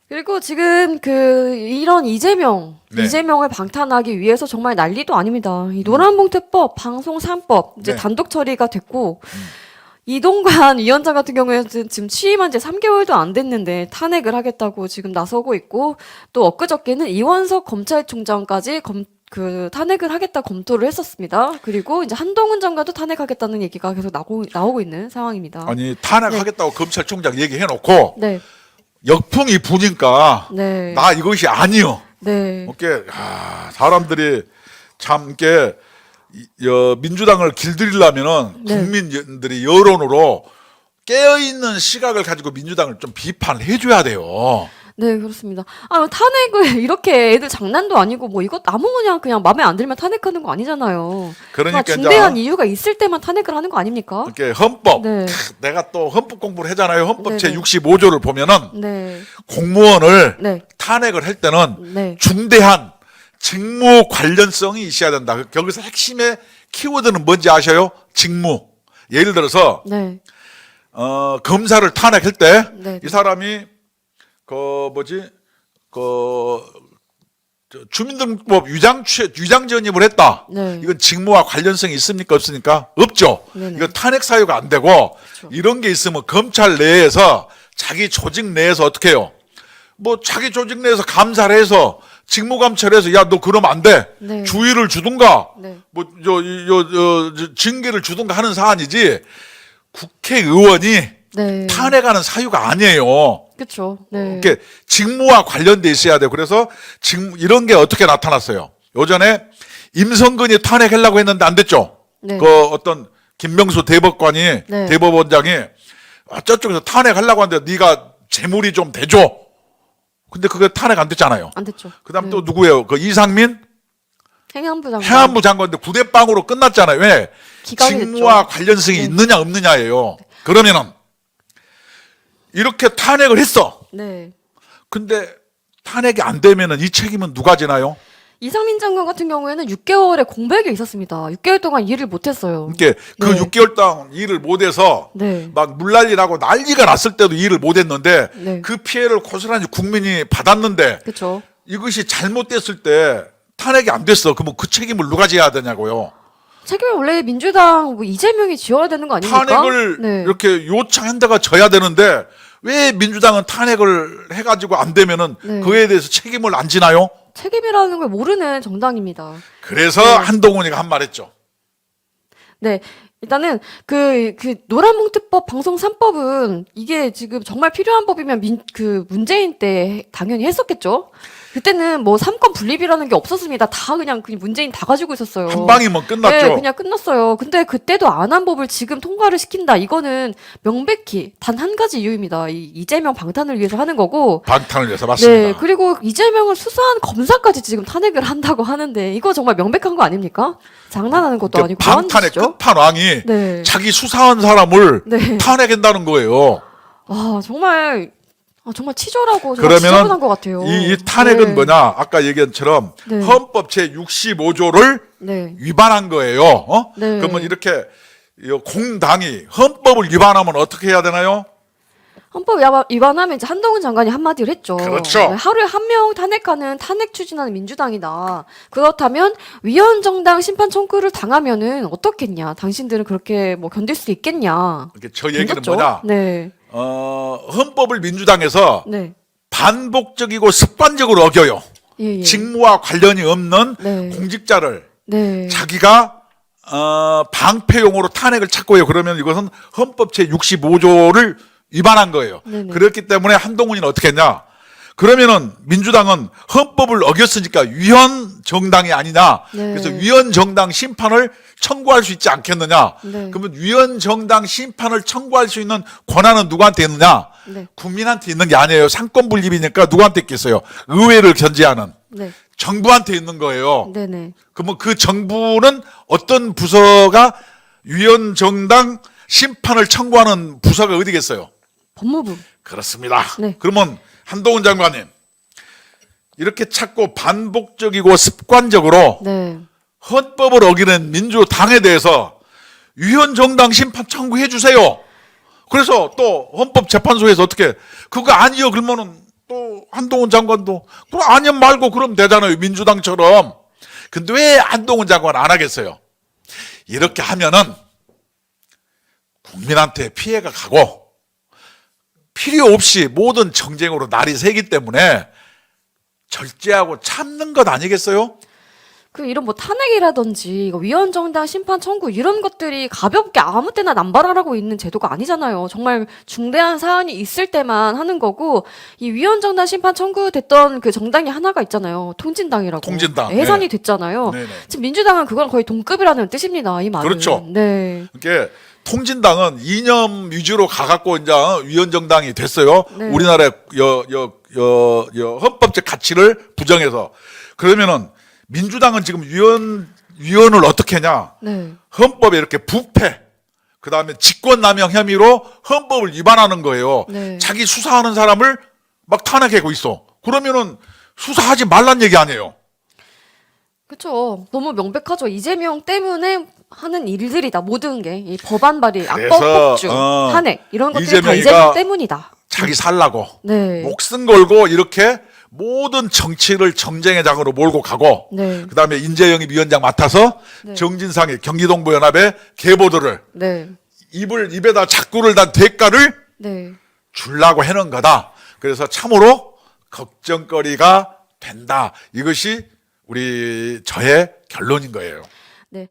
그리고 지금 이런 이재명을 방탄하기 위해서 정말 난리도 아닙니다. 이 노란봉투법, 방송 3법 이제 네. 단독 처리가 됐고 이동관 위원장 같은 경우에는 지금 취임한 지 3개월도 안 됐는데 탄핵을 하겠다고 지금 나서고 있고 또 엊그저께는 이원석 검찰총장까지 탄핵을 하겠다 검토를 했었습니다. 그리고 이제 한동훈 장관도 탄핵하겠다는 얘기가 계속 나오고 있는 상황입니다. 아니 탄핵하겠다고 검찰총장 얘기해놓고 네. 역풍이 부니까 네. 나 이것이 아니요. 네. 사람들이 참 이렇게 민주당을 길들이려면은 네. 국민들이 여론으로 깨어있는 시각을 가지고 민주당을 좀 비판을 해줘야 돼요. 네, 그렇습니다. 탄핵을 이렇게 애들 장난도 아니고 뭐 이것 아무 그냥 마음에 안 들면 탄핵하는 거 아니잖아요. 그러니까 중대한 이유가 있을 때만 탄핵을 하는 거 아닙니까? 이렇게 헌법, 네. 내가 또 헌법 공부를 하잖아요. 헌법 제 네네. 65조를 보면은 네. 공무원을 공무원을 탄핵을 할 때는 네. 중대한 직무 관련성이 있어야 된다. 여기서 핵심의 키워드는 뭔지 아셔요? 직무. 예를 들어서 네. 검사를 탄핵할 때 네. 이 사람이 주민등록법 위장 전입을 했다. 네. 이건 직무와 관련성이 있습니까? 없습니까? 없죠. 네네. 이건 탄핵 사유가 안 되고 이런 게 있으면 검찰 내에서 자기 조직 내에서 어떻게 해요? 뭐 자기 조직 내에서 감사를 해서 직무감찰해서 야 너 그러면 안 돼. 네. 주의를 주든가 네. 징계를 주든가 하는 사안이지 국회의원이 네. 탄핵하는 사유가 아니에요. 그렇죠. 네. 이렇게 직무와 관련돼 있어야 돼요. 그래서 이런 게 어떻게 나타났어요? 요전에 임성근이 탄핵하려고 했는데 안 됐죠. 네. 어떤 김명수 대법관이 네. 대법원장이 저쪽에서 탄핵하려고 하는데 네가 재물이 좀 대줘. 근데 그게 탄핵 안 됐잖아요. 안 됐죠. 그다음 또 누구예요? 이상민 행안부 장관. 해안부 장관인데 9대0으로 끝났잖아요. 왜? 기각이 직무와 됐죠. 관련성이 네. 있느냐 없느냐예요. 그러면은 이렇게 탄핵을 했어. 네. 근데 탄핵이 안 되면은 이 책임은 누가 지나요? 이상민 장관 같은 경우에는 6개월의 공백이 있었습니다. 6개월 동안 일을 못 했어요. 그러니까 그 네. 6개월 동안 일을 못해서 네. 막 물난리라고 난리가 났을 때도 일을 못했는데 네. 그 피해를 고스란히 국민이 받았는데 그렇죠. 이것이 잘못됐을 때 탄핵이 안 됐어. 그러면 그 책임을 누가 져야 되냐고요. 책임을 원래 민주당 이재명이 지어야 되는 거 아닙니까? 탄핵을 네. 이렇게 요청한 데가 져야 되는데 왜 민주당은 탄핵을 해가지고 안 되면은 네. 그에 대해서 책임을 안 지나요? 책임이라는 걸 모르는 정당입니다. 그래서 네. 한동훈이가 한 말 했죠. 네. 일단은 노란봉투법 방송 3법은 이게 지금 정말 필요한 법이면 문재인 때 당연히 했었겠죠. 그때는 뭐 3권 분립이라는 게 없었습니다. 다 그냥 문재인 다 가지고 있었어요. 한 방이면 끝났죠. 네, 그냥 끝났어요. 근데 그때도 안 한 법을 지금 통과를 시킨다. 이거는 명백히 단 한 가지 이유입니다. 이재명 방탄을 위해서 하는 거고. 방탄을 위해서 맞습니다. 네, 그리고 이재명을 수사한 검사까지 지금 탄핵을 한다고 하는데 이거 정말 명백한 거 아닙니까? 장난하는 것도 아니고 뭐 하는 방탄의 짓이죠? 끝판왕이 네. 자기 수사한 사람을 네. 탄핵한다는 거예요. 정말 치졸하고 정말 지저분한 것 같아요. 이 탄핵은 네. 뭐냐? 아까 얘기한 것처럼 네. 헌법 제 65조를 네. 위반한 거예요. 네. 그러면 이렇게 공당이 헌법을 위반하면 어떻게 해야 되나요? 헌법 위반하면 이제 한동훈 장관이 한마디를 했죠. 그렇죠. 네, 하루에 한 명 탄핵하는 탄핵 추진하는 민주당이다. 그렇다면 위헌정당 심판 청구를 당하면은 어떻겠냐? 당신들은 그렇게 뭐 견딜 수 있겠냐? 이렇게 저 얘기는 던졌죠? 뭐냐? 네. 헌법을 민주당에서 네. 반복적이고 습관적으로 어겨요. 예, 예. 직무와 관련이 없는 네. 공직자를 네. 자기가 방패용으로 탄핵을 찾고 해요. 그러면 이것은 헌법 제 65조를 위반한 거예요. 네네. 그렇기 때문에 한동훈이는 어떻게 했냐? 그러면은 민주당은 헌법을 어겼으니까 위헌 정당이 아니냐? 네. 그래서 위헌 정당 심판을 청구할 수 있지 않겠느냐? 네. 그러면 위헌 정당 심판을 청구할 수 있는 권한은 누구한테 있느냐? 네. 국민한테 있는 게 아니에요. 상권 분립이니까 누구한테 있겠어요? 의회를 견제하는 네. 정부한테 있는 거예요. 네네. 그러면 그 정부는 어떤 부서가 위헌 정당 심판을 청구하는 부서가 어디겠어요? 법무부. 그렇습니다. 네. 그러면 한동훈 장관님 이렇게 찾고 반복적이고 습관적으로 네. 헌법을 어기는 민주당에 대해서 위헌정당 심판 청구해 주세요. 그래서 또 헌법재판소에서 어떻게 그거 아니요 그러면은 또 한동훈 장관도 그럼 아니요 말고 그럼 되잖아요 민주당처럼. 근데 왜 한동훈 장관 안 하겠어요? 이렇게 하면은 국민한테 피해가 가고 필요 없이 모든 정쟁으로 날이 새기 때문에 절제하고 참는 것 아니겠어요? 그 이런 뭐 탄핵이라든지 이거 위헌정당 심판 청구 이런 것들이 가볍게 아무 때나 남발하라고 있는 제도가 아니잖아요. 정말 중대한 사안이 있을 때만 하는 거고 이 위헌정당 심판 청구됐던 그 정당이 하나가 있잖아요. 통진당이라고. 통진당. 해산이 네. 됐잖아요. 네네. 지금 민주당은 그건 거의 동급이라는 뜻입니다. 이 말은. 그렇죠. 네. 그러니까 통진당은 이념 위주로 가갖고 이제 위헌정당이 됐어요. 네. 우리나라의 헌법적 가치를 부정해서. 그러면은 민주당은 지금 위헌을 어떻게 하냐? 네. 헌법에 이렇게 부패, 그 다음에 직권남용 혐의로 헌법을 위반하는 거예요. 네. 자기 수사하는 사람을 막 탄핵하고 있어. 그러면은 수사하지 말란 얘기 아니에요. 그렇죠. 너무 명백하죠. 이재명 때문에 하는 일들이다. 모든 게 이 법안 발의, 그래서, 악법 폭주, 탄핵 이런 것들이 다 이재명이가 이재명 때문이다. 자기 살라고 네. 목숨 걸고 이렇게 모든 정치를 정쟁의 장으로 몰고 가고 네. 그다음에 인재영입 위원장 맡아서 네. 정진상이 경기동부연합의 계보들을 네. 입에다 자꾸를 단 대가를 네. 주려고 해놓은 거다. 그래서 참으로 걱정거리가 된다. 이것이 저의 결론인 거예요. 네.